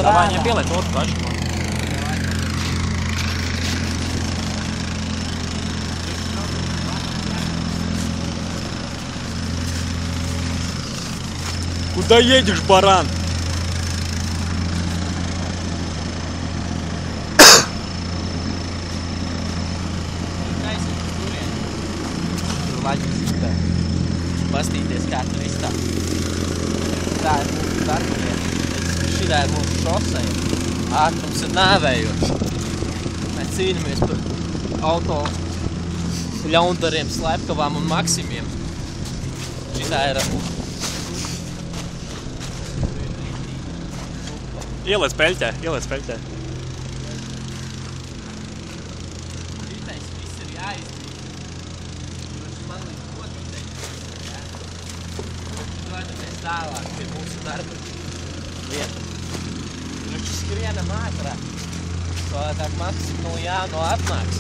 Давай viņai pieliet otru tašu. Куда едешь, баран? Pastīties, kā tur izstāv. Tā ir mūsu darbiņieta. Šitā ir mūsu šoseja. Ātrums ir nāvējošs. Mēs cīnamies par auto ļaundariem, slepkavām un maksimiem. Šitā ir... Ieliec peļķē, ieliec peļķē. Šitais viss ir jāizdzīst. Man līdz potītei. Dodamies tālāk pie mūsu darba vietas. Viņš skrienam ātrāk. Savādāk Maksim no Jāno atnāks.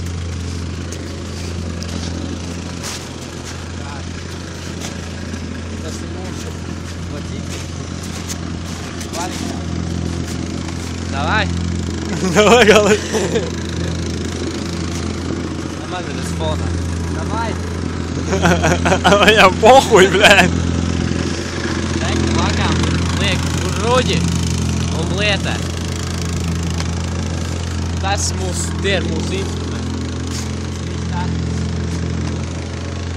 Tas ir mūsu vadītājs. Давай! Давай, Галай! Man ir uz fona. Давай! Viņam pohuj, blēd! Teiktu vakām, liek uz ruģi un lietē. Tie ir mūsu instrumenti.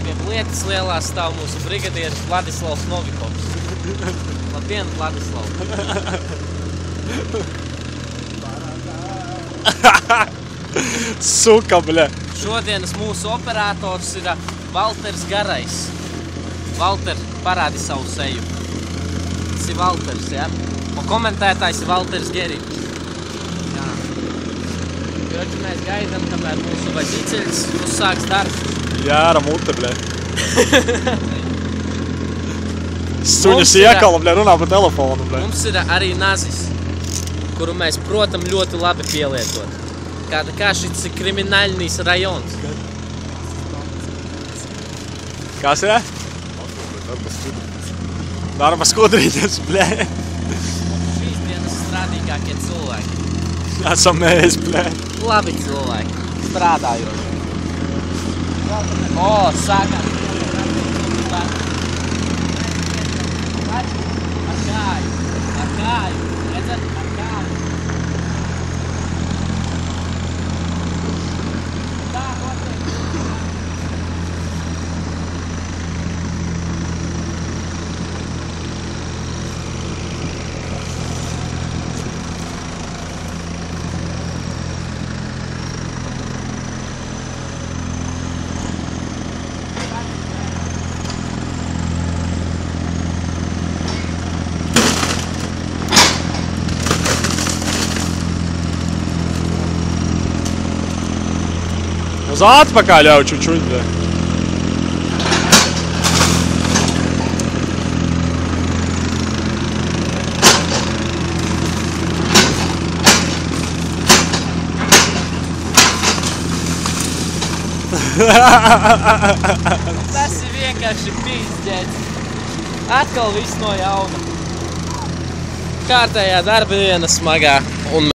Pie lietas lielā stāv mūsu brigadieris Vladislavs Novikovs. Labdien, Vladislav! Suka, bļē! Šodienas mūsu operators ir Valters Garais. Valter, parādi savu seju. Tas ir Valters, ja? Un komentētājs ir Valters Geriņš. Jā. Joči mēs gaidām, kamēr mūsu vadīceļs uzsāks darbs. Jāra mute, bļē. Suņas iekala, bļē, runā pa telefonu, bļē. Mums ir arī nazis, kuru mēs, protam, ļoti labi pielietot. Kā šis ir kriminālnīs rajons. Kas ir? Darba skudrītes, bļē. Šīs dienas strādīgākie cilvēki. Esam mēs, bļē. Labi cilvēki, strādājoši. O, sākām. Ar kāju. Redzat, ar kāju. Tā, notiek. Uz atpakaļ jau čučuļ, bļē. Tas ir vienkārši pīzdēts. Atkal viss no jauna. Kārtējā darba diena smagā. Un